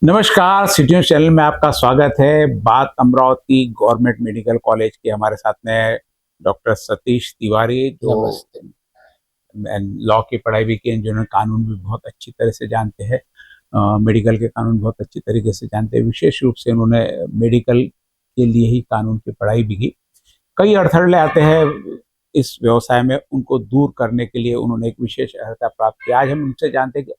नमस्कार, city news channel में आपका स्वागत है। बात अमरावती गवर्नमेंट मेडिकल कॉलेज की। हमारे साथ में डॉक्टर सतीश तिवारी, जो नमस्ते। लॉ की पढ़ाई भी की हैं, जिन्होंने कानून भी बहुत अच्छी तरह से जानते हैं। मेडिकल के कानून बहुत अच्छी तरीके से जानते हैं। विशेष रूप से उन्होंने मेडिकल के लिए ही कानून की पढ़ाई भी की। कई अड़थड़े आते हैं इस व्यवसाय में, उनको दूर करने के लिए उन्होंने एक विशेष अर्हता प्राप्त की। आज हम उनसे जानते हैं कि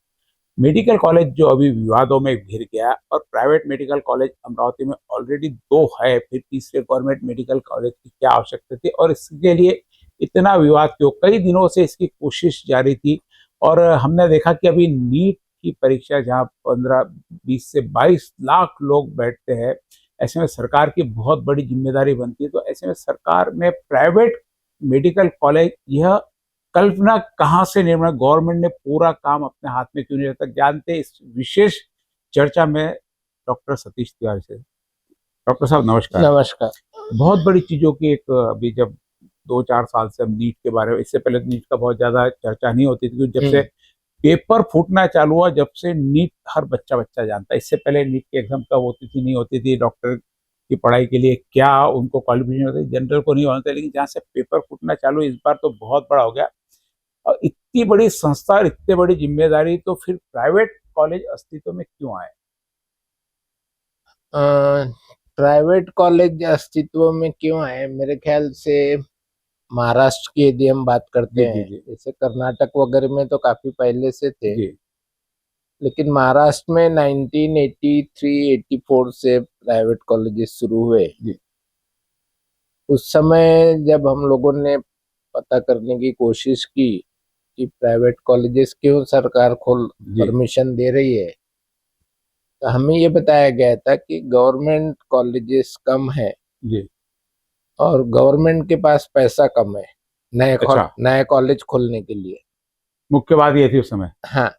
मेडिकल कॉलेज जो अभी विवादों में घिर गया, और प्राइवेट मेडिकल कॉलेज अमरावती में ऑलरेडी 2 है, फिर तीसरे गवर्नमेंट मेडिकल कॉलेज की क्या आवश्यकता थी और इसके लिए इतना विवाद क्यों? कई दिनों से इसकी कोशिश जारी थी और हमने देखा कि अभी नीट की परीक्षा, जहाँ 15-20 से 22 लाख लोग बैठते हैं, ऐसे में सरकार की बहुत बड़ी जिम्मेदारी बनती है। तो ऐसे में सरकार ने प्राइवेट मेडिकल कॉलेज, यह कल्पना कहाँ से निर्णय, गवर्नमेंट ने पूरा काम अपने हाथ में क्यों नहीं रहता, जानते इस विशेष चर्चा में डॉक्टर सतीश तिवारी से। डॉक्टर साहब नमस्कार। नमस्कार। बहुत बड़ी चीजों की एक, अभी जब 2-4 साल से हम नीट के बारे में, इससे पहले नीट का बहुत ज्यादा चर्चा नहीं होती थी, क्योंकि जब से पेपर फूटना चालू हुआ, जब से नीट हर बच्चा बच्चा जानता है। इससे पहले नीट की एग्जाम कब होती थी, नहीं होती थी, डॉक्टर की पढ़ाई के लिए क्या उनको क्वालिफिकेशन होती थी, जनरल को नहीं होता। लेकिन जहाँ से पेपर फूटना चालू, इस बार तो बहुत बड़ा हो गया। और इतनी बड़ी संस्था और इतनी बड़ी जिम्मेदारी, तो फिर प्राइवेट कॉलेज अस्तित्व में क्यों आए? प्राइवेट कॉलेज अस्तित्व में क्यों आए? मेरे ख्याल से महाराष्ट्र की यदि हम बात करते जी जी हैं, जी जैसे कर्नाटक वगैरह में तो काफी पहले से थे, जी लेकिन महाराष्ट्र में 1983-84 से प्राइवेट कॉलेजेस शुरू हुए। जी उस समय जब हम लोगों ने पता करने की कोशिश की कि प्राइवेट कॉलेजेस क्यों सरकार खोल जी परमिशन दे रही है, तो हमें ये बताया गया था कि गवर्नमेंट कॉलेजेस कम है जी। और गवर्नमेंट के पास पैसा कम है अच्छा, नए कॉलेज खोलने के लिए। मुख्य बात ये थी उस समय। हाँ,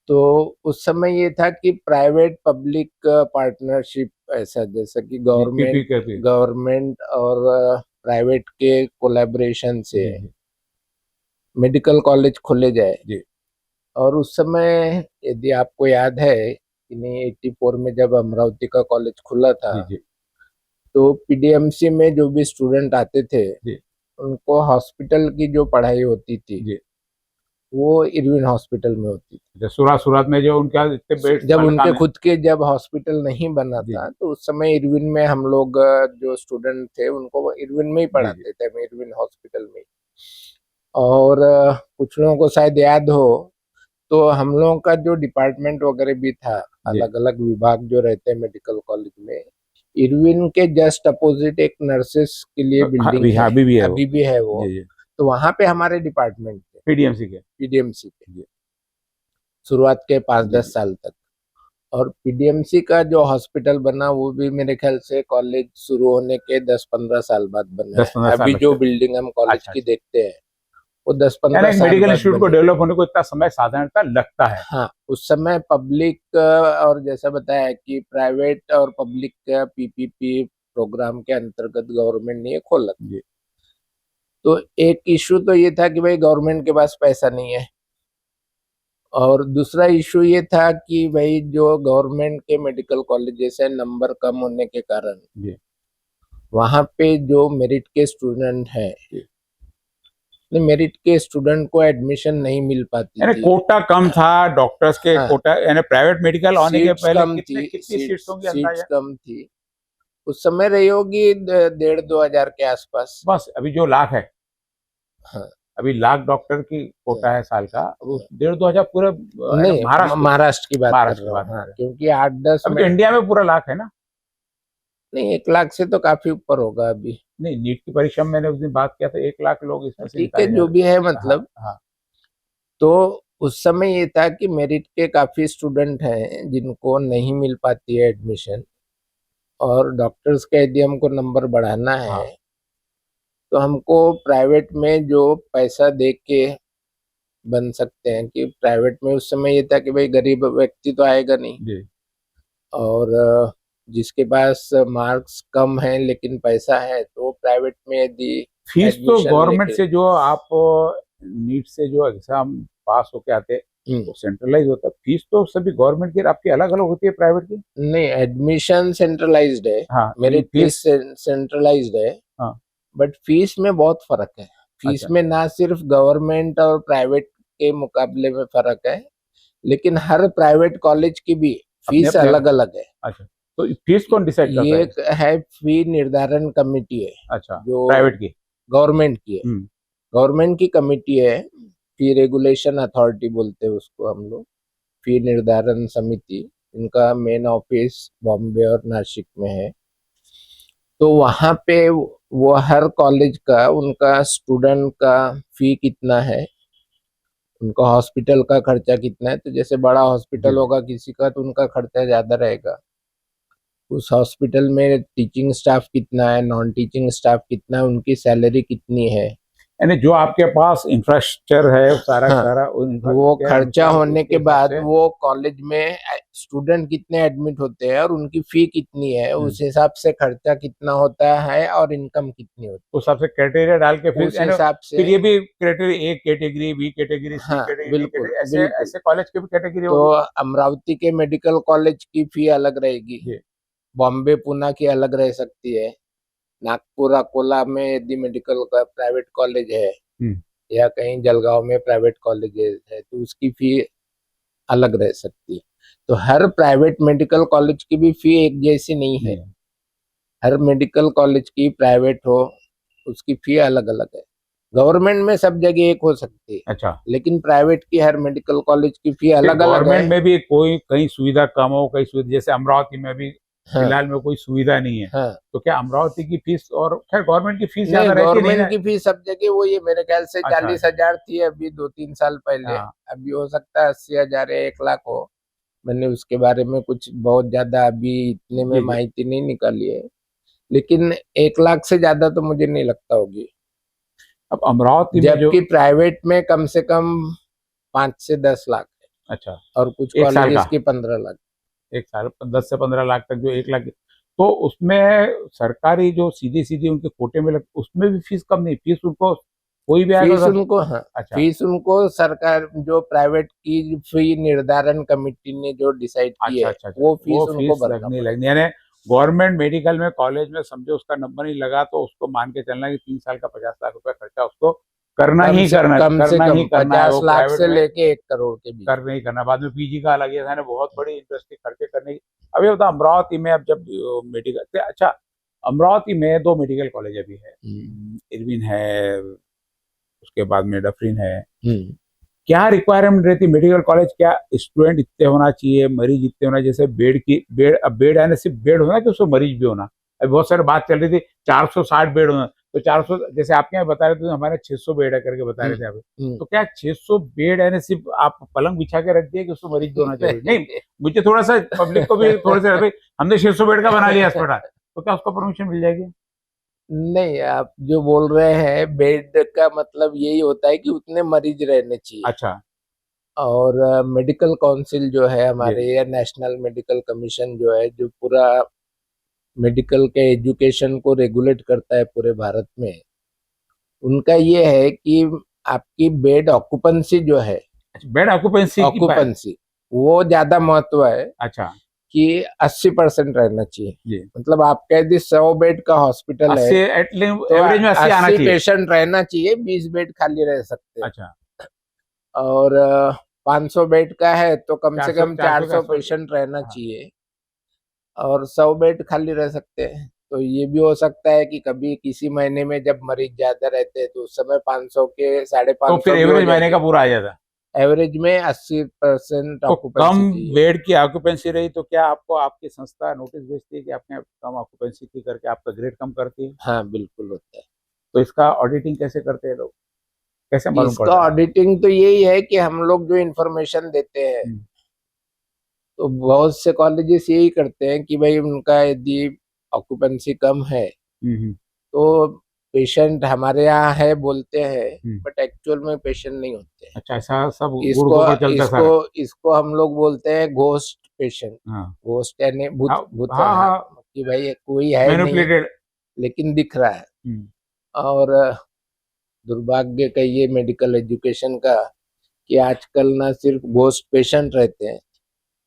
तो उस समय ये था कि प्राइवेट पब्लिक पार्टनरशिप, ऐसा जैसा कि जी, पीपी गवर्नमेंट करती। गवर्नमेंट और प्राइवेट के कोलैबोरेशन से जी जी मेडिकल कॉलेज खोले जाए। जी और उस समय यदि आपको याद है कि नहीं, 84 में जब अमरावती का कॉलेज खुला था, जी जी तो पीडीएमसी में जो भी स्टूडेंट आते थे जी उनको हॉस्पिटल की जो पढ़ाई होती थी जी। वो इरविन हॉस्पिटल में होती अच्छा, शुरुआत में जो उनका इतने थी। बेड्स जब वाला उनके काम है। खुद के जब हॉस्पिटल नहीं बना जी था, तो उस समय इरविन में हम लोग जो स्टूडेंट थे उनको वो इरविन में ही जी जी पढ़ाते थे, हम इरविन हॉस्पिटल में ही। और कुछ लोगों को शायद याद हो, तो हम लोगों का जो डिपार्टमेंट वगैरह भी था, जी। अलग अलग विभाग जो रहते हैं मेडिकल कॉलेज में, इरविन के जस्ट अपोजिट एक नर्सेस के लिए हाँ, बिल्डिंग अभी हाँ, है, अभी भी है वो। अभी भी है वो। जी जी। तो वहां पे हमारे डिपार्टमेंट थे, पीडीएमसी के। पीडीएमसी के, जी शुरुआत के पाँच जी दस जी। साल तक। और पीडीएमसी का जो हॉस्पिटल बना वो भी मेरे ख्याल से कॉलेज शुरू होने के 10-15 साल बाद बना 10-15 है। साल अभी जो लगते हैं। बिल्डिंग हम कॉलेज अच्छा की अच्छा। देखते हैं वो यानी 10-15 एक साल मेडिकल बाद इंस्टीट्यूट को बनी। डेवलप होने को इतना समय साधारणतः लगता है। हाँ, उस समय पब्लिक और जैसा बताया कि प्राइवेट और पब्लिक का पीपीपी प्रोग्राम के अंतर्गत गवर्नमेंट ने ये खोला। जी तो एक इशू तो ये था कि भाई गवर्नमेंट के पास पैसा नहीं है, और दूसरा इशू ये था कि भाई जो गवर्नमेंट के मेडिकल कॉलेजेस है, नंबर कम होने के कारण जी वहां पे जो मेरिट के स्टूडेंट हैं, जी। मेरिट के स्टूडेंट को एडमिशन नहीं मिल पाती यानी थी। कोटा कम था, डॉक्टर्स के हाँ, कोटा, यानी प्राइवेट मेडिकल आने के सीट्स पहले कम कितने थी, कितनी सीट्स होंगी सीट्स अंदाजा? कम थी। उस समय रही होगी 1,500-2,000 के आसपास। बस अभी जो लाख है, हाँ, अभी लाख डॉक्टर की हाँ, कोटा है साल का, वो हाँ। 1,500-2,000 पूरे है ना, नहीं, महाराष्ट्र महाराष्ट्र की बात कर महाराष्ट्र की रहा हूँ। बात हाँ, कर रहे हैं। क्योंकि 8-10 अभी में तो इंडिया में पूरा लाख है ना? नहीं, 1 लाख से तो काफी ऊपर होगा अभी। नहीं, नीट की परीक्षा में मैंने उस दिन बात किया था, 1 लाख लोग इसमें से ठीक है, निकाले जा जो रहे भी है थे। हाँ मतलब। हाँ। तो उस समय ये था कि मेरिट के काफी स्टूडेंट हैं जिनको नहीं मिल पाती है एडमिशन, और डॉक्टर्स का यदि हमको नंबर बढ़ाना है, हाँ तो हमको प्राइवेट में जो पैसा दे के बन सकते हैं, कि प्राइवेट में उस समय ये था कि भाई गरीब व्यक्ति तो आएगा नहीं, जी। और जिसके पास मार्क्स कम है लेकिन पैसा है, तो प्राइवेट में यदि फीस तो एडमिशन गवर्नमेंट लेके। से, जो आप नीट से जो एग्जाम पास होके आते, तो सेंट्रलाइज होता है। फीस तो सभी गवर्नमेंट की आपकी अलग अलग होती है, प्राइवेट की? नहीं, एडमिशन सेंट्रलाइज्ड है। हाँ, मेरिट फीस। लिस्ट सेंट्रलाइज्ड है। हाँ। बट फीस में बहुत फर्क है। फीस अच्छा। में ना सिर्फ गवर्नमेंट और प्राइवेट के मुकाबले में फर्क है, लेकिन हर प्राइवेट कॉलेज की भी अपने फीस अपने अलग अलग है। अच्छा, तो फीस कौन डिसाइड करता ये है? है फी निर्धारण कमेटी है अच्छा, जो प्राइवेट की? गवर्नमेंट की है। हम्म। गवर्नमेंट की कमेटी है, फी रेगुलेशन अथॉरिटी बोलते हैं उसको हम लोग, फी निर्धारण समिति। इनका मेन ऑफिस बॉम्बे और नासिक में है। तो वहां पे वो हर कॉलेज का उनका स्टूडेंट का फी कितना है, उनका हॉस्पिटल का खर्चा कितना है। तो जैसे बड़ा हॉस्पिटल जी। होगा किसी का, तो उनका खर्चा ज्यादा रहेगा। उस हॉस्पिटल में टीचिंग स्टाफ कितना है, नॉन टीचिंग स्टाफ कितना है, उनकी सैलरी कितनी है। यानी जो आपके पास इंफ्रास्ट्रक्चर है सारा हाँ, सारा उन वो infrastructure के खर्चा अनुसार होने उसके के हिसाब बाद से। वो कॉलेज में स्टूडेंट कितने एडमिट होते हैं और उनकी फी कितनी है, हम्म, उस हिसाब से खर्चा कितना होता है और इनकम कितनी होती उस हिसाब से क्राइटेरिया डाल के है, फिर उस यानी हिसाब से। फिर ये भी criteria, A category, B category, C हाँ, कैटेगरी, डी बिल्कुल कैटेगरी, ऐसे बिल्कुल। ऐसे कॉलेज की भी कैटेगरी तो होगी? अमरावती के मेडिकल कॉलेज की फी अलग रहेगी, जी। बॉम्बे पुणे की अलग रह सकती है, नागपुर अकोला में यदि मेडिकल का प्राइवेट कॉलेज है, हम्म। या कहीं जलगांव में प्राइवेट कॉलेज है, तो उसकी फी अलग रह सकती है। तो हर प्राइवेट मेडिकल कॉलेज की भी फी एक जैसी नहीं है। हर मेडिकल कॉलेज की, प्राइवेट हो, उसकी फी अलग अलग है। गवर्नमेंट में सब जगह एक हो सकती है, अच्छा, लेकिन प्राइवेट की हर मेडिकल कॉलेज की फी फिर अलग अलग है। गवर्नमेंट में भी कोई कहीं सुविधा कम हो, कहीं सुविधा, जैसे अमरावती में भी हाँ फिलहाल में कोई सुविधा नहीं है, हाँ। तो क्या अमरावती की फीस, और खैर गवर्नमेंट की फीस नहीं, ज्यादा रहती नहीं गवर्नमेंट ना? की फीस सब जगह वही है, मेरे ख्याल से अच्छा, 40,000 थी अभी 2-3 साल पहले। हाँ। अभी हो सकता है 80,000 या 1 लाख हो। मैंने उसके बारे में कुछ बहुत ज्यादा अभी इतने में जी जी। माहिती नहीं निकाली है, लेकिन 1 लाख से ज्यादा तो मुझे नहीं लगता होगी। अब अमरावती में जो, जबकि प्राइवेट में कम से कम 5 से 10 लाख है, अच्छा, और कुछ एक साल कॉलेजेस का, की 15 लाख। एक साल 10 से 15 लाख तक, जो 1 लाख, तो उसमें सरकारी जो सीधी सीधी उनके कोटे में लग, उसमें भी फीस कम नहीं, फीस उनको कोई भी आएगा फीस उधर? उनको, हाँ, अच्छा, फीस उनको सरकार, जो प्राइवेट की फी निर्धारण कमेटी ने जो डिसाइड की अच्छा, है, अच्छा, अच्छा, वो वो फीस उनको फीस भरना लगनी पड़ेगा। लगनी, यानी गवर्नमेंट मेडिकल में कॉलेज में समझो उसका नंबर नहीं लगा तो उसको मान के चलना कि 3 साल का 50 लाख रुपया खर्चा उसको करना ही करना, कम से करना ही कम करना है, वो 50 लाख प्राइवेट से में लेके 1 करोड़ के बीच। करना ही करना। बाद में पीजी का अलग है ना, बहुत बड़ी इंडस्ट्री खर्चे करने की। अब ये बता, अमरावती में अब जब मेडिकल, अच्छा, अमरावती में 2 मेडिकल कॉलेज अभी है, इरविन है, उसके बाद में डफरिन है। हम्म। क्या रिक्वायरमेंट रहती है मेडिकल कॉलेज, क्या स्टूडेंट इतने होना चाहिए, मरीज इतने होना, जैसे बेड की, बेड, अब बेड है ना, सिर्फ बेड होना कि उसमें मरीज भी होना? अभी बहुत सारी बात चल रही थी 460 बेड होना, तो 400, जैसे आपके यहाँ बता रहे थे, तो हमारे 600 बेड है करके बता रहे थे आप। तो क्या 600 बेड है ना, सिर्फ आप पलंग बिछा के रख दिए कि उसमें मरीज भी होना जरूरी नहीं? मुझे थोड़ा सा पब्लिक को भी थोड़े से, भाई हमने 600 बेड का बना लिया अस्पताल, तो क्या उसको परमिशन मिल जाएगी? नहीं, आप जो बोल रहे हैं बेड का मतलब यही होता है कि उतने मरीज रहने चाहिए। अच्छा। और मेडिकल काउंसिल जो है जी हमारे, जी। या नेशनल मेडिकल कमीशन जो है, जो पूरा मेडिकल के एजुकेशन को रेगुलेट करता है पूरे भारत में, उनका ये है कि आपकी बेड ऑक्यूपेंसी जो है, अच्छा, बेड ऑक्यूपेंसी की ऑक्यूपेंसी वो ज्यादा महत्व है अच्छा कि 80% रहना चाहिए। जी। मतलब आपका यदि 100 बेड का हॉस्पिटल है, 80, तो एवरेज में 80 आना 80 चाहिए। पेशेंट रहना चाहिए, 20 बेड खाली रह सकते हैं। अच्छा, और 500 बेड का है तो कम से 400, कम 400 का 400 100। पेशेंट रहना हाँ। चाहिए, और 100 बेड खाली रह सकते हैं। तो ये भी हो सकता है कि कभी किसी महीने में जब मरीज ज्यादा रहते हैं, तो उस समय 500 के साढ़े तो पाँच फिर सौ भी हो एवरेज महीने का जाएंगे। पूरा आ जाता? एवरेज में 80% तो कम ऑक्यूपेंसी चाहिए। बेड की ऑक्यूपेंसी रही तो क्या आपको आपकी संस्था नोटिस भेजती है कि आपने कम ऑक्यूपेंसी थी करके आपका ग्रेड कम करती है? हाँ, बिल्कुल होता है। तो इसका ऑडिटिंग कैसे करते हैं लोग, कैसे मालूम इसका पड़ता है? ऑडिटिंग तो यही है कि हम लोग जो इन्फॉर्मेशन देते हैं, हम्म, तो बहुत से कॉलेजेस यही करते हैं कि भाई उनका यदि ऑक्यूपेंसी कम है, हम्म, तो पेशेंट हमारे यहाँ है बोलते हैं, हम्म। बट एक्चुअल में पेशेंट नहीं होते हैं। अच्छा, ऐसा सब गुड़ इसको गोबर चलता है इसको सारा? इसको हम लोग बोलते हैं घोस्ट पेशेंट। हाँ घोस्ट यानी भूत, हाँ भूत, हाँ हाँ, हाँ, कि भाई कोई है नहीं मैनिपुलेटेड। लेकिन दिख रहा है। और दुर्भाग्य कहिए मेडिकल एजुकेशन का, कि आजकल ना सिर्फ घोस्ट पेशेंट रहते हैं,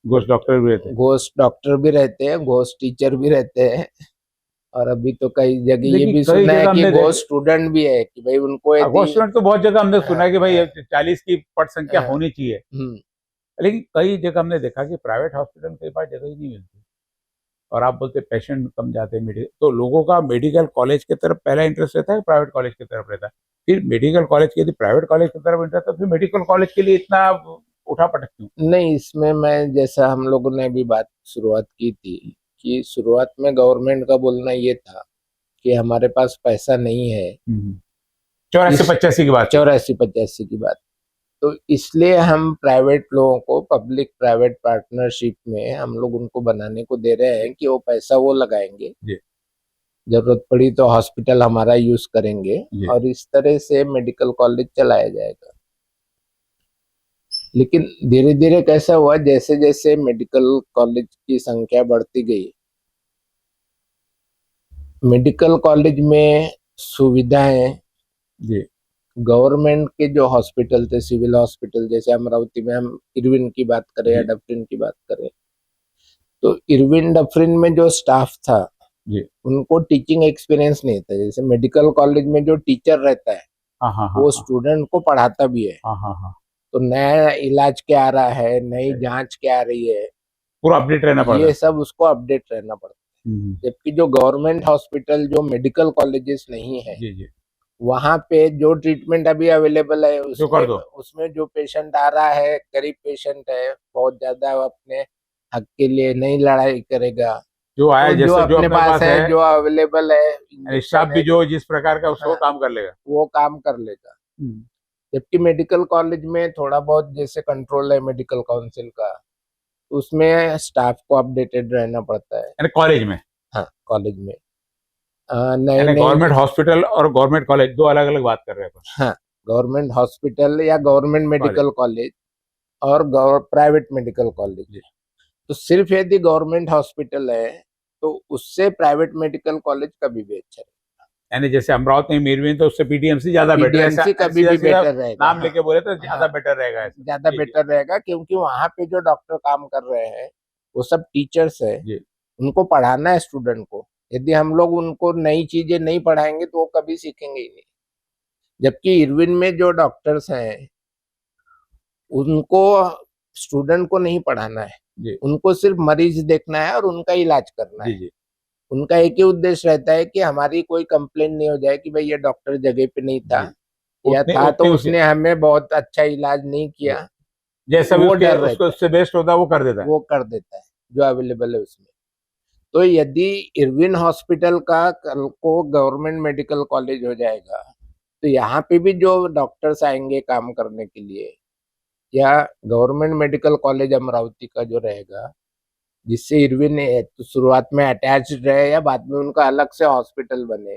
घोस्ट डॉक्टर भी रहते हैं। घोस्ट डॉक्टर भी रहते हैं, घोस्ट टीचर भी रहते हैं, और अभी तो कई जगह ये देखिए भी कई सुना है जगह कि हमने घोस्ट स्टूडेंट भी है कि भाई उनको घोस्ट यदि स्टूडेंट तो बहुत जगह हमने सुना हाँ, है कि भाई हाँ, 40 की पट संख्या हाँ, होनी चाहिए, हम्म, लेकिन कई जगह हमने देखा कि प्राइवेट हॉस्पिटल में कई बार जगह ही नहीं मिलती, और आप बोलते पेशेंट कम जाते हैं मेडिकल, तो लोगों का मेडिकल कॉलेज की तरफ पहला इंटरेस्ट रहता है, प्राइवेट कॉलेज की तरफ रहता है। फिर मेडिकल कॉलेज के यदि प्राइवेट कॉलेज की तरफ इंटरेस्ट है तो फिर मेडिकल कॉलेज के लिए इतना उठा पटक क्यों? नहीं, इसमें मैं जैसा हम लोगों ने भी बात शुरुआत की थी कि शुरुआत में गवर्नमेंट का बोलना ये था कि हमारे पास पैसा नहीं है, 84-85 की बात है। 84-85 की बात, तो इसलिए हम प्राइवेट लोगों को पब्लिक प्राइवेट पार्टनरशिप में हम लोग उनको बनाने को दे रहे हैं कि वो पैसा वो लगाएंगे, जी जरूरत पड़ी तो हॉस्पिटल हमारा यूज करेंगे, जी और इस तरह से मेडिकल कॉलेज चलाया जाएगा। लेकिन धीरे धीरे कैसा हुआ, जैसे जैसे मेडिकल कॉलेज की संख्या बढ़ती गई, मेडिकल कॉलेज में सुविधाएं जी गवर्नमेंट के जो हॉस्पिटल थे, सिविल हॉस्पिटल, जैसे अमरावती में हम इरविन की बात करें या जी डफरिन की बात करें, तो इरविन डफरिन में जो स्टाफ था जी उनको टीचिंग एक्सपीरियंस नहीं था। जैसे मेडिकल कॉलेज में जो टीचर रहता है हाँ हाँ हाँ वो हाँ स्टूडेंट को पढ़ाता भी है, हाँ हाँ हाँ तो नया इलाज क्या आ रहा है, नई सही। जांच क्या आ रही है, पूरा अपडेट रहना पड़ता ये है। सब उसको अपडेट रहना पड़ता हम्म, है। जबकि जो गवर्नमेंट हॉस्पिटल, जो मेडिकल कॉलेजेस नहीं है, जी जी वहां पे जो ट्रीटमेंट अभी अवेलेबल है जो कर उसमें दो। उसमें जो पेशेंट आ रहा है, गरीब पेशेंट है, बहुत ज्यादा वो अपने हक के लिए नहीं लड़ाई करेगा, जो आया तो जो जैसे जो अपने अपने पास पास है, है, जो अवेलेबल है, स्टाफ इंजेक्शन भी है, जो जिस प्रकार का उसको हाँ, काम कर लेगा। वो काम कर लेगा। हम्म। जबकि मेडिकल कॉलेज में थोड़ा बहुत जैसे कंट्रोल है मेडिकल काउंसिल का, उसमें स्टाफ को अपडेटेड रहना पड़ता है। यानी कॉलेज में, हाँ, कॉलेज में नई यानी नई, गवर्नमेंट हॉस्पिटल और गवर्नमेंट कॉलेज दो अलग अलग बात कर रहे हैं अपन। हाँ, गवर्नमेंट हॉस्पिटल या गवर्नमेंट कॉलेज मेडिकल कॉलेज और प्राइवेट मेडिकल कॉलेज। जी, तो सिर्फ यदि गवर्नमेंट हॉस्पिटल है तो उससे प्राइवेट मेडिकल कॉलेज कभी भी अच्छा है। यानी जैसे अमरावती में मीरवीन तो उससे पीडीएमसी ज्यादा बेटर है, ऐसा पीडीएमसी कभी सीधा भी सीधा बेटर रहेगा, नाम हाँ, लेके बोले तो ज्यादा हाँ, बेटर रहेगा ऐसा। ज्यादा जी जी बेटर रहेगा, क्योंकि वहां पे जो डॉक्टर काम कर रहे हैं वो सब टीचर्स है, जी उनको पढ़ाना है स्टूडेंट को। यदि हम लोग उनको नई चीजें नहीं पढ़ाएंगे तो वो कभी सीखेंगे ही नहीं। जबकि इरविन में जो डॉक्टर्स हैं उनको स्टूडेंट को नहीं पढ़ाना है, जी उनको सिर्फ मरीज देखना है और उनका इलाज करना जी है। जी उनका एक ही उद्देश्य रहता है कि हमारी कोई कंप्लेंट नहीं हो जाए कि भाई ये डॉक्टर जगह पे नहीं था, जी या उतने था तो उतने उसे उसने हमें बहुत अच्छा इलाज नहीं जी किया, जैसा भी वो उसके डर उसको रहता है, उससे बेस्ट होता है वो कर देता है। वो कर देता है जो अवेलेबल है उसमें। तो यदि इरविन हॉस्पिटल का कल को गवर्नमेंट मेडिकल कॉलेज हो जाएगा तो यहाँ पे भी जो डॉक्टर्स आएंगे काम करने के लिए, या गवर्नमेंट मेडिकल कॉलेज अमरावती का जो रहेगा, जिससे इरविन तो शुरुआत में अटैच्ड रहे या बाद में उनका अलग से हॉस्पिटल बने,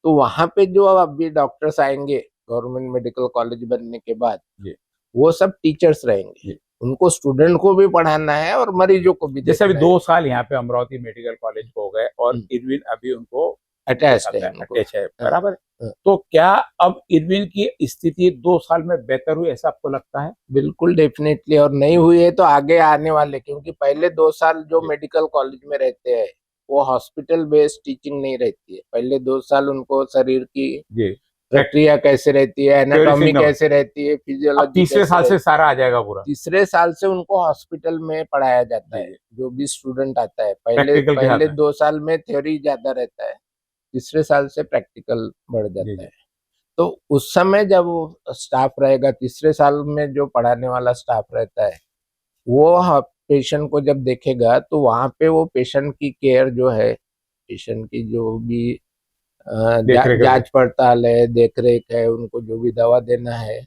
तो वहां पे जो अभी डॉक्टर्स आएंगे गवर्नमेंट मेडिकल कॉलेज बनने के बाद, जी वो सब टीचर्स रहेंगे, जी उनको स्टूडेंट को भी पढ़ाना है और मरीजों को भी जैसे अभी देखना है। 2 साल यहाँ पे अमरावती मेडिकल कॉलेज को हो गए और इरविन अभी उनको उनके अटैच्ड साथ है है, उनको, अटैच है, हाँ, बराबर है। हाँ, तो क्या अब इरविन की स्थिति 2 साल में बेहतर हुई ऐसा आपको लगता है? बिल्कुल डेफिनेटली, और नहीं हुई है तो आगे आने वाले, क्योंकि पहले 2 साल जो जी मेडिकल कॉलेज में रहते हैं वो हॉस्पिटल बेस्ड टीचिंग नहीं रहती है। पहले 2 साल उनको शरीर की जी प्रक्रिया कैसे रहती है, थ्योरी एनाटॉमी सिग्नल। कैसे रहती है, अब फिजियोलॉजी तीसरे कैसे साल से रहती है, सारा आ जाएगा पूरा। तीसरे साल से उनको हॉस्पिटल में पढ़ाया जाता जी है। जी जो भी स्टूडेंट आता है, पहले प्रैक्टिकल के पहले साथ में। 2 साल में थ्योरी ज्यादा रहता है, तीसरे साल से प्रैक्टिकल बढ़ जी जाता जी है। तो उस समय जब स्टाफ रहेगा, तीसरे साल में जो पढ़ाने वाला स्टाफ रहता है वो पेशेंट को जब देखेगा तो वहां पे वो पेशेंट की केयर जो है, पेशेंट की जो भी देख रेख जांच पड़ताल है, देख रेख है, उनको जो भी दवा देना है,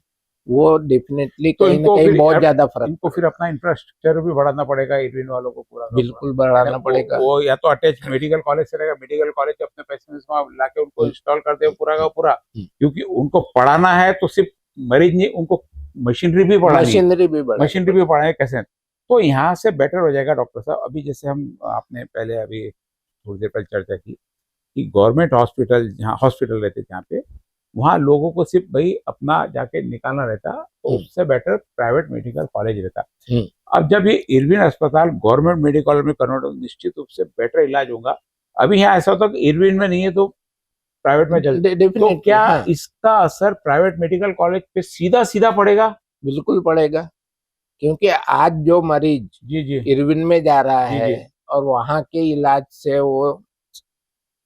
वो डेफिनेटली तो कहीं ना कहीं बहुत ज्यादा फर्क इनको फिर पड़ेगा। अपना इंफ्रास्ट्रक्चर भी बढ़ाना पड़ेगा इरविन वालों को पूरा का पूरा। बिल्कुल यानी बढ़ाना पड़ेगा। वो या तो अटैच मेडिकल कॉलेज से रहेगा, मेडिकल कॉलेज अपने पैसे में वहाँ लाके उनको हम्म, इंस्टॉल कर दे पूरा का पूरा, हम्म, क्योंकि उनको पढ़ाना है तो सिर्फ मरीज नहीं, उनको मशीनरी भी पढ़ानी है। मशीनरी भी बढ़ानी मशीनरी भी पड़ेगी। पढ़ाए कैसे, तो यहाँ से बेटर हो जाएगा डॉक्टर साहब। अभी जैसे हम आपने पहले अभी थोड़ी देर पहले चर्चा की कि गवर्नमेंट हॉस्पिटल जहाँ हॉस्पिटल रहते थे यहाँ पे वहाँ लोगों को सिर्फ भाई अपना जाके निकालना रहता, तो उससे बेटर प्राइवेट मेडिकल कॉलेज रहता। अब जब ये इरविन अस्पताल गवर्नमेंट मेडिकल कॉलेज में कन्वर्ट हो, निश्चित रूप से बेटर इलाज होगा। अभी यहाँ ऐसा होता है कि इरविन में नहीं है तो प्राइवेट में चल, तो क्या हाँ, इसका असर प्राइवेट मेडिकल कॉलेज पे सीधा सीधा पड़ेगा? बिल्कुल पड़ेगा, क्योंकि आज जो मरीज जी जी इरविन में जा रहा जी है जी और वहां के इलाज से वो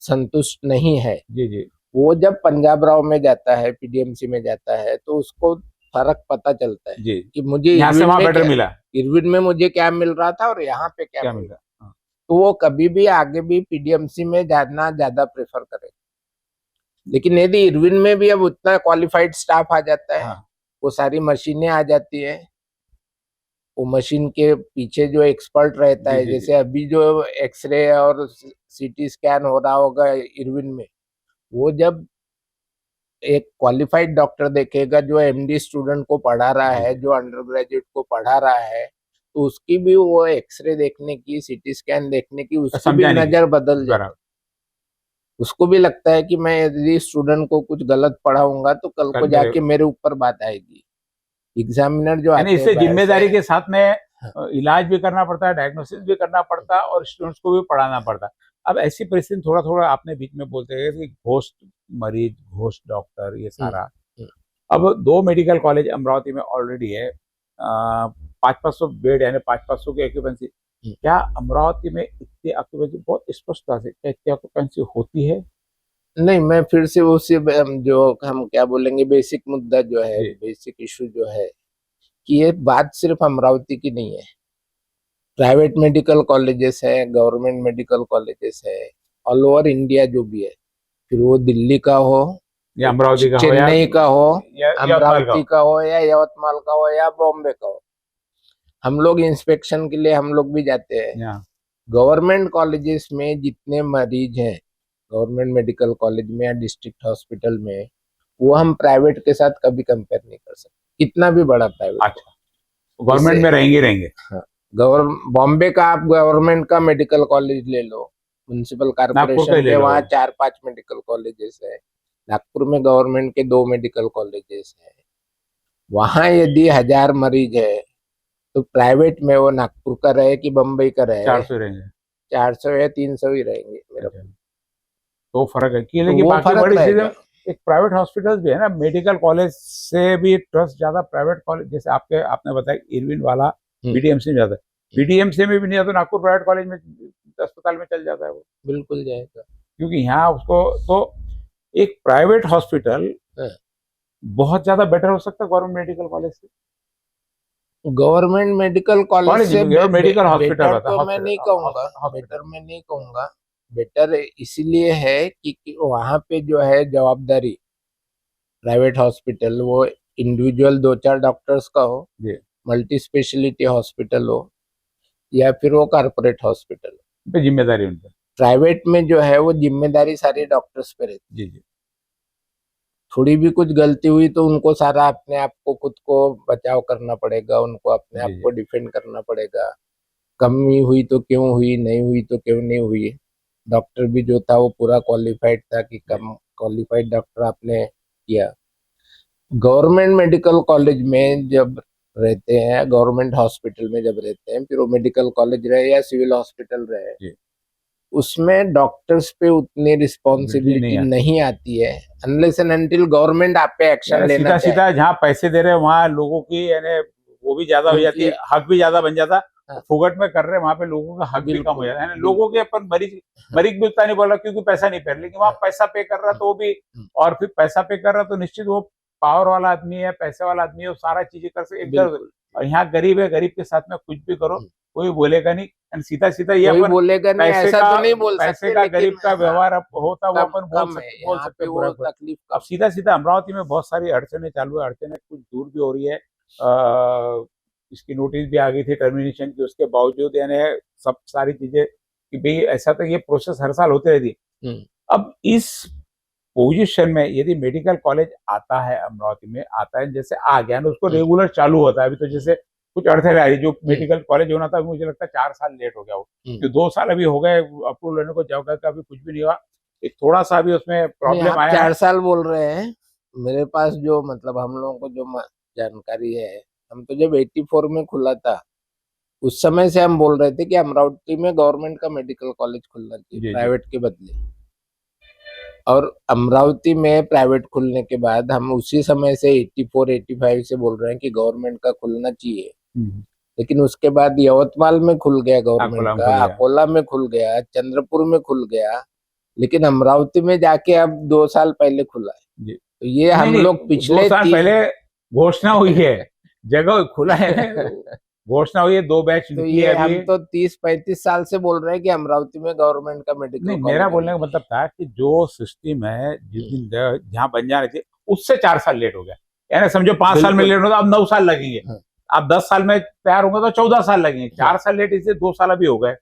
संतुष्ट नहीं है, जी जी वो जब पंजाब राव में जाता है, पीडीएमसी में जाता है, तो उसको फर्क पता चलता है जी, कि मुझे यहाँ से इरविन वहां में बेटर क्या, मिला, इरविन में मुझे क्या मिल रहा था और यहाँ पे क्या क्या मिल मिल रहा है। रहा? हाँ, तो वो कभी भी आगे भी पीडीएमसी में जाना ज्यादा प्रेफर करेगा। लेकिन यदि इरविन में भी अब उतना क्वालिफाइड स्टाफ आ जाता है, हाँ, वो सारी मशीनें आ जाती है, वो मशीन के पीछे जो एक्सपर्ट रहता जी है, जी जी, जैसे अभी जो एक्सरे और सीटी स्कैन हो रहा होगा इरविन में, वो जब एक क्वालिफाइड डॉक्टर देखेगा जो एमडी स्टूडेंट को पढ़ा रहा जी है, जी, जो अंडर ग्रेजुएट को पढ़ा रहा है, तो उसकी भी वो एक्सरे देखने की, सीटी स्कैन देखने की, उसकी भी समझाने की नजर बदल जाती बराबर, है। उसको भी लगता है कि मैं यदि स्टूडेंट को कुछ गलत पढ़ाऊंगा तो कल को कल मेरे, जाके मेरे ऊपर बात आएगी। एग्जामिनर जो यानी आते हैं इससे बाहर से, जिम्मेदारी के साथ में हाँ, इलाज भी करना पड़ता है, डायग्नोसिस भी करना पड़ता है और स्टूडेंट्स को भी पढ़ाना पड़ता है। अब ऐसी परिस्थिति थोड़ा थोड़ा आपने बीच में बोलते हैं कि घोस्ट मरीज, घोस्ट डॉक्टर, ये हम्म, सारा। हम्म, अब 2 मेडिकल कॉलेज अमरावती में ऑलरेडी है, 500-500 बेड यानी 500-500 की ऑक्यूपेंसी। हम्म। क्या अमरावती में इतनी ऑक्यूपेंसी, बहुत स्पष्टता से क्या इतनी ऑक्यूपेंसी होती है? नहीं, मैं फिर से उसी जो हम क्या बोलेंगे, बेसिक मुद्दा जो है, जी बेसिक इशू जो है, कि ये बात सिर्फ अमरावती की नहीं है। प्राइवेट मेडिकल कॉलेजेस है, गवर्नमेंट मेडिकल कॉलेजेस है, ऑल ओवर इंडिया जो भी है, फिर वो दिल्ली का हो, या अमरावती का हो चेन्नई का हो, या यवतमाल का अमरावती हो, का हो, या यवतमाल का हो, या बॉम्बे का हो, हम लोग इंस्पेक्शन के लिए हम लोग भी जाते हैं। या गवर्नमेंट कॉलेजेस में जितने मरीज हैं, गवर्नमेंट मेडिकल कॉलेज में या डिस्ट्रिक्ट हॉस्पिटल में, वो हम प्राइवेट के साथ कभी कंपेयर नहीं कर सकते, कितना भी बड़ा प्राइवेट हो। अच्छा, गवर्नमेंट में रहेंगे रहेंगे। हाँ, बॉम्बे का आप गवर्नमेंट का मेडिकल कॉलेज ले लो, म्युनिसिपल नागपुर का कारपोरेशन ही ले के लो, वहाँ 4-5 मेडिकल कॉलेजेस है। नागपुर में गवर्नमेंट के 2 मेडिकल कॉलेजेस है। वहाँ यदि 1000 मरीज है, तो प्राइवेट में वो नागपुर का रहे कि बम्बई का रहे, 400 रहेंगे। 400 या 300 ही रहेंगे मेरा। अच्छा, तो फर्क है कि, तो लेकिन वो बाकी फर्क बड़ी चीजें, रहेगा। एक प्राइवेट हॉस्पिटल भी है ना, मेडिकल कॉलेज से भी ट्रस्ट ज्यादा प्राइवेट कॉलेज, जैसे आपने बताया इरविन वाला बीडीएमसी में जाता है, बीडीएमसी में भी नहीं आता, नागपुर प्राइवेट कॉलेज में, अस्पताल में चल जाता है वो, बिल्कुल जाएगा। क्योंकि यहाँ उसको तो एक प्राइवेट हॉस्पिटल हाँ। बहुत ज्यादा बेटर हो सकता है गवर्नमेंट मेडिकल कॉलेज से। गवर्नमेंट मेडिकल कॉलेज कॉलेज से मेडिकल हॉस्पिटल बेटर होता है, तो मैं नहीं कहूंगा, बेटर मैं नहीं कहूंगा। बेटर इसीलिए है कि वहां पे जो है जवाबदारी, प्राइवेट हॉस्पिटल वो इंडिविजुअल 2-4 डॉक्टर्स का हो, जी, मल्टी स्पेशलिटी हॉस्पिटल हो, या फिर वो कारपोरेट हॉस्पिटल हो। पे जिम्मेदारी उनकी। प्राइवेट में जो है वो जिम्मेदारी सारी डॉक्टर्स पे रहती जी जी, है। थोड़ी भी कुछ गलती हुई तो उनको सारा अपने आप को, खुद को बचाव करना पड़ेगा, उनको अपने आप जी जी, को डिफेंड करना पड़ेगा। कमी हुई तो क्यों हुई, नहीं हुई तो क्यों नहीं हुई। डॉक्टर भी जो था वो पूरा क्वालिफाइड था कि जी, कम क्वालिफाइड डॉक्टर आपने किया। गवर्नमेंट मेडिकल कॉलेज में जब रहते हैं, गवर्नमेंट हॉस्पिटल में जब रहते हैं, फिर वो मेडिकल कॉलेज रहे या सिविल हॉस्पिटल रहे, जी, उसमें डॉक्टर्स पे उतनी बिल्कुल रिस्पॉन्सिबिलिटी नहीं आती। नहीं आती है, अनलेस एंड अनटिल गवर्नमेंट आप पे एक्शन यानी लेना सीधा चाहे। सीधा जहाँ पैसे दे रहे हैं वहां लोगों की, यानी वो भी ज्यादा हो जाती उनकी, है, हक भी ज्यादा बन जाता। हाँ, फुगट में कर रहे हैं वहां पे, लोगों का हक भी कम हो बिल्कुल, जाता है, यानी लोगों बिल्कुल, के अपन मरीज, हाँ, मरीज भी उतना नहीं बोला क्योंकि पैसा नहीं पे रहा, लेकिन वहां हाँ, पैसा पे कर रहा हाँ, तो वो भी, हाँ, और फिर पैसा पे कर रहा तो निश्चित वो पावर वाला आदमी है, पैसे वाला आदमी है, वो सारा चीजें कर सके एकदम। बिल्कुल। और यहाँ गरीब है, गरीब के साथ में कुछ भी करो कोई बोलेगा नहीं, and सीधा सीधा ये कोई अपन बोलेगा नहीं पैसे ऐसा का, तो नहीं बोल पैसे सकते, का लेकिन गरीब का हाँ, व्यवहार अब होता वो कम अपन कम है बोल यहाँ सकते पे, बुरा वो बुरा। तकलीफ अब कम सीधा सीधा अमरावती में बहुत सारी अड़चने चालू है, अड़चने कुछ दूर भी हो रही है, इसकी नोटिस भी आ गई थी टर्मिनेशन की, उसके बावजूद यानी सब सारी चीजें कि भाई ऐसा तो ये प्रोसेस हर साल होते रहती है। है। अब इस पोजीशन में यदि मेडिकल कॉलेज आता है अमरावती में, आता है जैसे आ गया ना, उसको रेगुलर चालू होता है, अभी तो जैसे कुछ अड़चने आ रही, जो मेडिकल कॉलेज होना था मुझे लगता है 4 साल लेट हो गया वो, जो 2 साल अभी हो गए अप्रूवल लेने को, जगह का अभी कुछ भी नहीं हुआ, एक थोड़ा सा भी उसमें नहीं, प्रॉब्लम आप आया है। 4 साल बोल रहे हैं, मेरे पास जो मतलब हम लोगों को जो जानकारी है, हम तो जब 84 में खुला था उस समय से हम बोल रहे थे कि अमरावती में गवर्नमेंट का मेडिकल कॉलेज खुलना चाहिए जी जी प्राइवेट के बदले। और अमरावती में प्राइवेट खुलने के बाद हम उसी समय से 84 85 से बोल रहे हैं कि गवर्नमेंट का खुलना चाहिए। हम्म, लेकिन उसके बाद यवतमाल में खुल गया गवर्नमेंट अकोला में का, खुल गया अकोला में खुल गया, चंद्रपुर में खुल गया, लेकिन अमरावती में जाके अब 2 साल पहले खुला है। जी। तो ये नहीं हम नहीं, लोग 2 साल पहले घोषणा हुई है, जगह खुला है, घोषणा हुई है, 2 बैच तो निकली है ये अभी। हम तो 30 35 साल से बोल रहे हैं कि अमरावती में गवर्नमेंट का मेडिकल नहीं, कॉलेज मेरा बोलने होना का मतलब था कि जो सिस्टम है जिस चाहिए। दिन जहाँ बन जाने थे उससे 4 साल लेट हो गया, यानी समझो 5 साल में बिल्कुल। लेट होता, अब 9 साल लगेंगे। हाँ, अब 10 साल में तैयार होंगे तो 14 साल लगेंगे, हाँ, 4 साल लेट, इससे 2 साल अभी हो गए।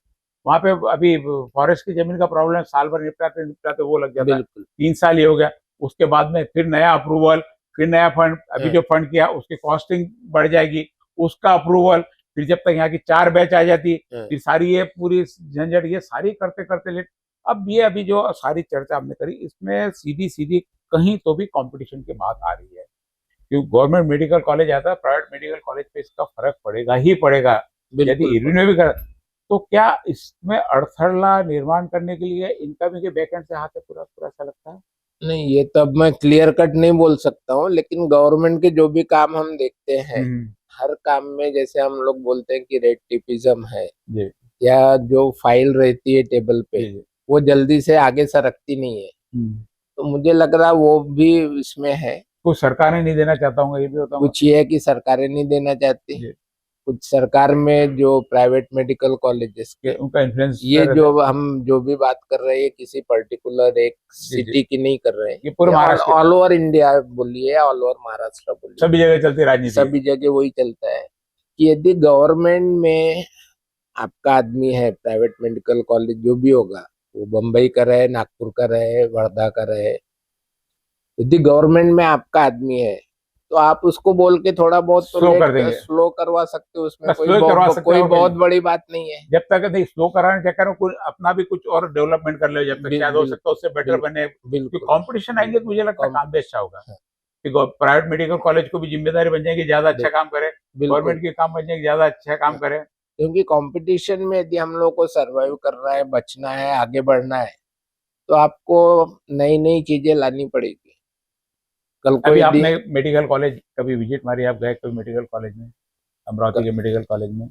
वहां पे अभी फॉरेस्ट की जमीन का प्रॉब्लम, साल भर निपटाते निपटाते वो लग जाता है, बिल्कुल। 3 साल ही हो गया। उसके बाद में फिर नया अप्रूवल, फिर नया फंड, अभी हाँ, जो फंड किया उसकी कॉस्टिंग बढ़ जाएगी, उसका अप्रूवल, फिर जब तक यहाँ की 4 बैच आ जाती, हाँ, फिर सारी ये पूरी झंझट, ये सारी करते करते लेट। अब ये अभी जो सारी चर्चा हमने करी, इसमें सीधी सीधी कहीं तो भी कंपटीशन की बात आ रही है, क्योंकि गवर्नमेंट मेडिकल कॉलेज आता है, प्राइवेट मेडिकल कॉलेज पे इसका फर्क पड़ेगा ही पड़ेगा। यदि बिल्कुल। इन्होंने भी कर, तो क्या इसमें अड़थला निर्माण करने के लिए इनका भी बैकएंड से हाथ है पूरा पूरा, ऐसा लगता है? नहीं, ये तो अब मैं क्लियर कट नहीं बोल सकता हूँ, लेकिन गवर्नमेंट के जो भी काम हम देखते हैं, हम्म, हर काम में जैसे हम लोग बोलते हैं कि रेड टिपिज्म है, जी या जो फाइल रहती है टेबल पे जी जी। वो जल्दी से आगे सरकती नहीं है। हम्म। तो मुझे लग रहा वो भी इसमें है। कुछ सरकारें नहीं देना चाहता हूँ, ये भी होता हूँ। कुछ ये है कि सरकारें नहीं देना चाहती, जी, कुछ सरकार में जो प्राइवेट मेडिकल कॉलेजेस कि के, उनका इन्फ्लुएंस ये रहता है। जो हम जो भी बात कर रहे हैं किसी पर्टिकुलर एक जी जी, सिटी की नहीं कर रहे हैं, ये पूरे ये ऑल महाराष्ट्र के ऑल ओवर इंडिया बोलिए, ऑल ओवर महाराष्ट्र बोलिए, सभी जगह चलती राजनीति है। सभी जगह वही चलता है कि यदि गवर्नमेंट में आपका आदमी है, प्राइवेट मेडिकल कॉलेज जो भी होगा, वो बम्बई का रहे, नागपुर का रहे, वर्धा का रहे, यदि गवर्नमेंट में आपका आदमी है तो आप उसको बोल के थोड़ा बहुत तो स्लो लेट कर देंगे, स्लो करवा सकते हो, उसमें बस स्लो ही करवा सकते कोई हो, बहुत बड़ी बात नहीं है। जब तक नहीं स्लो कराने के चक्कर में कोई अपना भी कुछ और डेवलपमेंट कर ले, जब तक शायद हो बिल्कुल। सकता है उससे बेटर बने, क्योंकि बिल्कुल। कंपटीशन आएंगे तो मुझे लगता है काम भी अच्छा होगा, हाँ, कि प्राइवेट मेडिकल कॉलेज को भी जिम्मेदारी बन जाएगी, ज्यादा अच्छा काम करे, बिल्कुल। गवर्नमेंट के काम बन जाएगी, ज्यादा अच्छा काम करे। क्योंकि कंपटीशन में यदि हम लोग को सरवाइव करना है, बचना है, आगे बढ़ना है, तो आपको नई नई चीजें लानी पड़ेगी। कल को अभी यदि आपने मेडिकल कॉलेज कभी विजिट मारी, आप गए कभी मेडिकल कॉलेज में, अमरावती के मेडिकल कॉलेज में?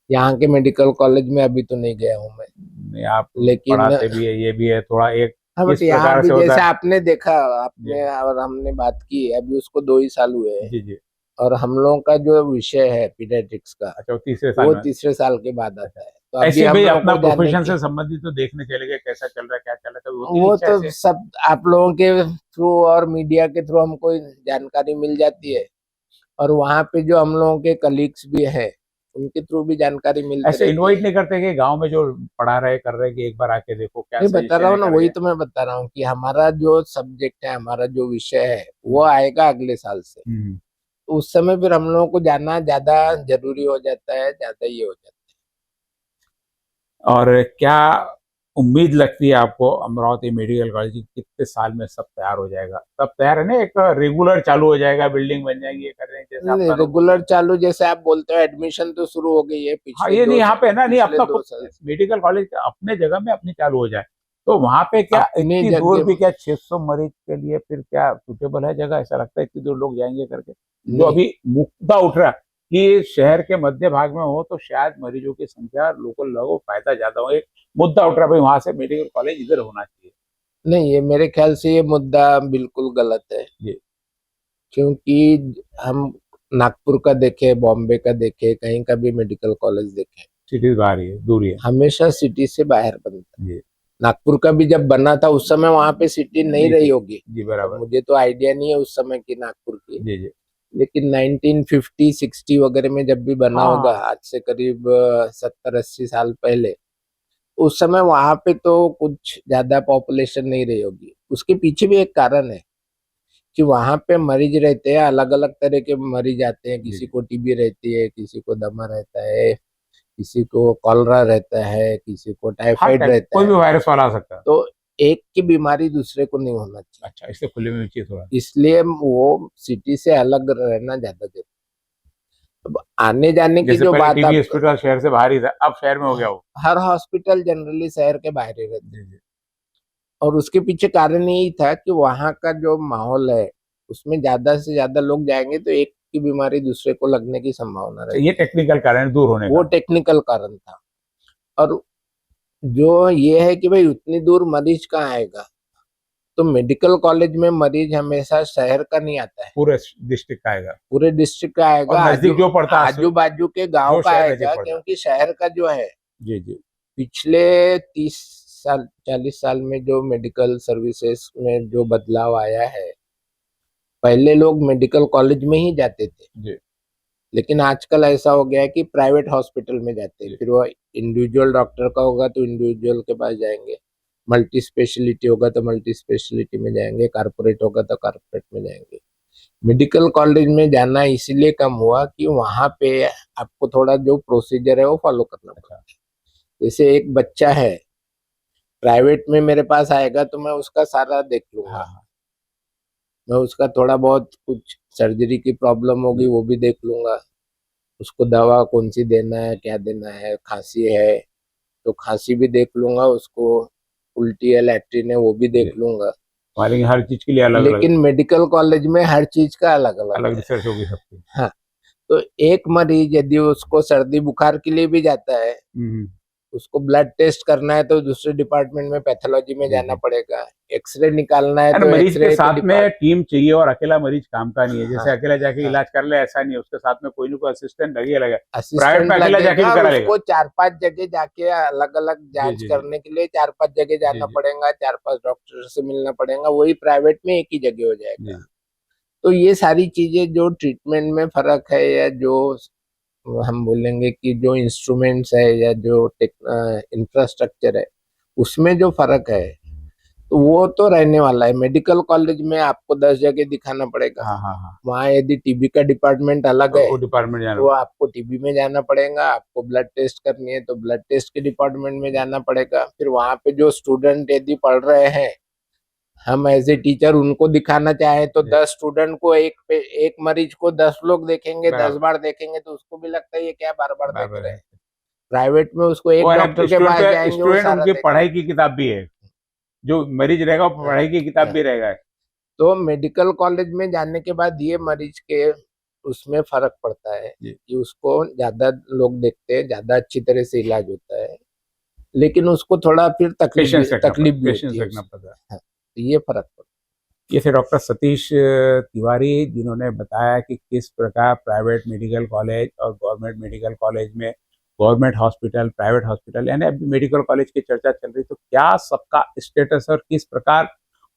यहाँ के मेडिकल कॉलेज में अभी तो नहीं गया हूँ मैं, नहीं, आप लेकिन पढ़ाते भी है, ये भी है थोड़ा एक हाँ, बट इस यहाँ प्रकार भी से होता जैसे है। आपने देखा, जी आपने और हमने बात की, अभी उसको 2 ही साल हुए हैं, जी जी। और हम लोगों का जो विषय है पीडियाट्रिक्स का, अच्छा, वो तीसरे साल वो में? तीसरे साल के बाद आता है, तो अभी ऐसे भाई हम लोग अपना को जाने प्रोफेशन की से संबंधित तो देखने चले गए, कैसा चल रहा है, क्या चल रहा है, कभी होती है वो इच्छा तो ऐसे? सब आप लोगों के थ्रू और मीडिया के थ्रू हमको जानकारी मिल जाती है, और वहाँ पे जो हम लोगों के कलीग्स भी हैं उनके थ्रू भी जानकारी मिलती ऐसे रहती इनवाइट है। नहीं करते कि गांव में जो पढ़ा रहे कर रहे कि एक बार आके देखो क्या नहीं, बता रहा सजेशन है हूँ ना, करके? वही तो मैं बता रहा हूँ कि हमारा जो सब्जेक्ट है, हमारा जो विषय है वो आएगा अगले साल से, हम्म। तो उस समय फिर हम लोगों को जाना ज्यादा जरूरी हो जाता है, ज्यादा ये हो जाता और क्या उम्मीद लगती है आपको, अमरावती मेडिकल कॉलेज की कितने साल में सब तैयार हो जाएगा? सब तैयार है ना, एक रेगुलर चालू हो जाएगा, बिल्डिंग बन जाएगी, ये कर रहे हैं जैसे है। आप नहीं, कानून बोल रहे रेगुलर हैं। चालू जैसे आप बोलते हो, एडमिशन तो शुरू हो गई है हाँ, ये नहीं, यहाँ पे है ना, नहीं पिछले अपना दो खुद साल से। मेडिकल कॉलेज अपने जगह में अपनी चालू हो जाए, तो वहां पे क्या अपनी इतनी दूर भी, जगह क्या 600 मरीज के लिए फिर क्या सुटेबल है जगह? ऐसा लगता है इतनी दूर लोग जाएंगे करके? जो नहीं, अभी मुद्दा उठ रहा है कि शहर के मध्य भाग में हो तो शायद मरीजों की संख्या, लोकल लोगों को फायदा ज्यादा हो, एक मुद्दा उठ रहा है भाई, वहां से मेडिकल कॉलेज इधर होना चाहिए। नहीं, ये मेरे ख्याल से ये मुद्दा बिल्कुल गलत है, जी, क्योंकि हम नागपुर का देखे, बॉम्बे का देखे, कहीं का भी मेडिकल कॉलेज देखे, सिटी बाहर ही है, दूर ही है। हमेशा सिटी से बाहर बनता है। जी नागपुर का भी जब बना था उस समय वहां पे सिटी नहीं नहीं रही थी। होगी, जी अब बराबर। मुझे तो आइडिया नहीं है उस समय की नागपुर की, जी जी। लेकिन 1950-60 वगैरह में जब भी बना होगा, हाँ, आज से करीब 70-80 साल पहले, उस समय वहां पे तो कुछ ज्यादा पॉपुलेशन नहीं रही होगी। उसके पीछे भी एक कारण है कि वहां पे मरीज रहते हैं, अलग अलग तरह के मरीज आते हैं, जी किसी जी। को टीबी रहती है, किसी को दमा रहता है, किसी को कॉलरा रहता है, किसी को हाँ, टाइफाइड रहता कोई है। भी वायरस वाला आ सकता है। तो एक की बीमारी दूसरे को नहीं होना चाहिए, अच्छा, इससे खुले में भी चाहिए थोड़ा। इसलिए वो सिटी से अलग रहना ज्यादा जरूरी। अब आने जाने की जैसे जो पहले बात टीबी आप, हॉस्पिटल शहर से बाहर ही था, अब शहर में हो गया वो। हर हॉस्पिटल जनरली शहर के बाहर ही रहते, जी जी। और उसके पीछे कारण यही था कि वहाँ का जो माहौल है उसमें ज्यादा से ज्यादा लोग जाएंगे तो एक की बीमारी दूसरे को लगने की संभावना अच्छा, ये रहती है, टेक्निकल कारण दूर होने वो का। टेक्निकल कारण था। और जो ये है कि भाई उतनी दूर मरीज कहाँ आएगा, तो मेडिकल कॉलेज में मरीज हमेशा शहर का नहीं आता है, पूरे डिस्ट्रिक्ट का आएगा पूरे डिस्ट्रिक्ट का और आएगा, नजदीक जो पड़ता है आजू बाजू के गांव जो का शहर नजदीक आएगा, पड़ता है। क्योंकि शहर का जो है जी जी। पिछले 30 साल 40 साल में जो मेडिकल सर्विसेज में जो बदलाव आया है, पहले लोग मेडिकल कॉलेज में ही जाते थे, जी लेकिन आजकल ऐसा हो गया है कि प्राइवेट हॉस्पिटल में जाते हैं, जी। फिर वो इंडिविजुअल डॉक्टर का होगा तो इंडिविजुअल के पास जाएंगे, मल्टी स्पेशलिटी होगा तो मल्टी स्पेशलिटी में जाएंगे, कारपोरेट होगा तो कारपोरेट में जाएंगे। मेडिकल कॉलेज में जाना इसलिए कम हुआ कि वहां पे आपको थोड़ा जो प्रोसीजर है वो फॉलो करना पड़ता है। जैसे एक बच्चा है, प्राइवेट में मेरे पास आएगा तो मैं उसका सारा देख लूंगा, हाँ हाँ। मैं उसका थोड़ा बहुत कुछ सर्जरी की प्रॉब्लम होगी वो भी देख लूंगा, उसको दवा कौन सी देना है, क्या देना है, खांसी है तो खांसी भी देख लूंगा, उसको उल्टी है लैट्रिन है वो भी जी। देख लूंगा। लेकिन हर चीज के लिए अलग अलग लेकिन मेडिकल कॉलेज में हर चीज का अलग अलग अलग है। रिसर्च होगी सबकी। हाँ, तो एक मरीज यदि उसको सर्दी बुखार के लिए भी जाता है, हम्म। उसको ब्लड टेस्ट करना है तो दूसरे डिपार्टमेंट में पैथोलॉजी में जी जाना जी। पड़ेगा, एक्सरे निकालना है यार तो मरीज के एक्सरे के साथ में टीम चाहिए और अकेला मरीज काम का नहीं है। जैसे हाँ अकेला जाके हाँ, इलाज कर ले ऐसा नहीं है, उसके साथ में कोई ना कोई असिस्टेंट लगे लगे। प्राइवेट असिस्टेंट में अकेला जाके लगेगा भी और करा लेगा। उसको 4-5 जगह जाके अलग अलग जी जांच जी जी करने के लिए 4-5 जगह जी जाना जी पड़ेगा, 4-5 डॉक्टर से मिलना पड़ेगा, वही प्राइवेट में एक ही जगह हो जी। जाएगा। तो ये सारी चीजें जो ट्रीटमेंट में फर्क है, या जो हम बोलेंगे कि जो इंस्ट्रूमेंट्स है या जो इंफ्रास्ट्रक्चर है उसमें जो फर्क है, तो वो तो रहने वाला है। मेडिकल कॉलेज में आपको 10 जगह दिखाना पड़ेगा, हाँ हाँ हाँ। वहाँ यदि टीबी का डिपार्टमेंट अलग है वो डिपार्टमेंट जाना तो आपको टीबी में जाना पड़ेगा, आपको ब्लड टेस्ट करनी है तो ब्लड टेस्ट के डिपार्टमेंट में जाना पड़ेगा, फिर वहाँ पे जो स्टूडेंट यदि पढ़ रहे हैं, हम एज ए टीचर उनको दिखाना चाहे तो जी। 10 स्टूडेंट को एक मरीज को 10 लोग देखेंगे, 10 बराबर बार देखेंगे तो उसको भी लगता है ये क्या बार बार देख बराबर रहे है। हैं। प्राइवेट में उसको वो एक है ना, डॉक्टर के स्टूडेंट पास पे जाएंगे वो स्टूडेंट सारा उनकी देखेंगे। पढ़ाई की किताब भी है। जो मरीज रहेगा वो हाँ, पढ़ाई की किताब हाँ। भी रहेगा। तो मेडिकल कॉलेज में जाने के बाद ये मरीज के उसमें फर्क पड़ता है जी। कि उसको ज्यादा लोग देखते हैं, ज्यादा अच्छी तरह से इलाज होता है, लेकिन उसको थोड़ा फिर तकलीफ भी पेशेंस होती है रखना उसको। पड़ता है। हाँ, तो ये फर्क पड़ता ये थे डॉक्टर सतीश तिवारी, जिन्होंने बताया कि किस प्रकार प्राइवेट मेडिकल कॉलेज और गवर्नमेंट मेडिकल कॉलेज में, गवर्नमेंट हॉस्पिटल, प्राइवेट हॉस्पिटल, यानी अभी मेडिकल कॉलेज की चर्चा चल रही, तो क्या सबका स्टेटस और किस प्रकार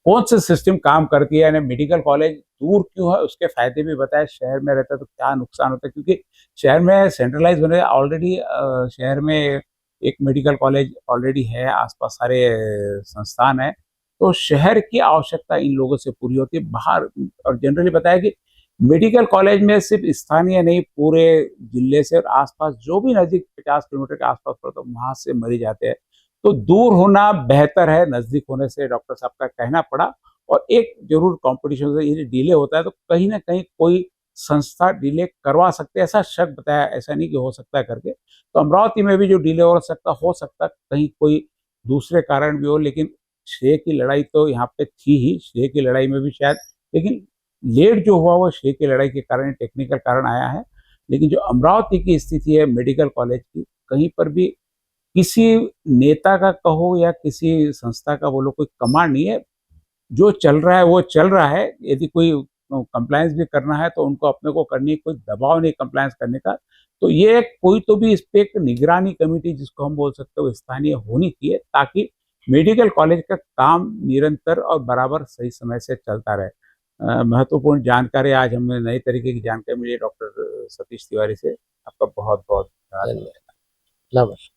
कौन से सिस्टम काम करती है, यानी मेडिकल कॉलेज दूर क्यों है, उसके फायदे भी बताए। शहर में रहता है तो क्या नुकसान होता है, क्योंकि शहर में सेंट्रलाइज बने ऑलरेडी, शहर में एक मेडिकल कॉलेज ऑलरेडी है, आसपास सारे संस्थान है, तो शहर की आवश्यकता इन लोगों से पूरी होती है। बाहर और जनरली बताया कि मेडिकल कॉलेज में सिर्फ स्थानीय नहीं, पूरे जिले से और आसपास जो भी नजदीक 50 किलोमीटर के आसपास पड़ता है वहां से मरीज आते हैं। तो दूर होना बेहतर है नजदीक होने से, डॉक्टर साहब का कहना पड़ा। और एक जरूर कंपटीशन से ये डिले होता है तो कहीं ना कहीं कोई संस्था डिले करवा सकते हैं, ऐसा शक बताया, ऐसा नहीं कि हो सकता है करके। तो अमरावती में भी जो डिले हो सकता कहीं कोई दूसरे कारण भी हो, लेकिन श्रेय की लड़ाई तो यहाँ पे थी ही, श्रेय की लड़ाई में भी शायद, लेकिन लेट जो हुआ वो श्रेय की लड़ाई के कारण, टेक्निकल कारण आया है। लेकिन जो अमरावती की स्थिति है मेडिकल कॉलेज की, कहीं पर भी किसी नेता का कहो या किसी संस्था का बोलो कोई कमांड नहीं है, जो चल रहा है वो चल रहा है। यदि कोई कंप्लायंस भी करना है तो उनको अपने को करनी है, कोई दबाव नहीं कंप्लायंस करने का। तो ये कोई तो भी इस पे एक निगरानी कमेटी जिसको हम बोल सकते हो स्थानीय होनी चाहिए, ताकि मेडिकल कॉलेज का काम निरंतर और बराबर सही समय से चलता रहे। महत्वपूर्ण जानकारी आज हमें नई तरीके की जानकारी मिली डॉक्टर सतीश तिवारी से। आपका बहुत बहुत धन्यवाद। है। नमस्कार।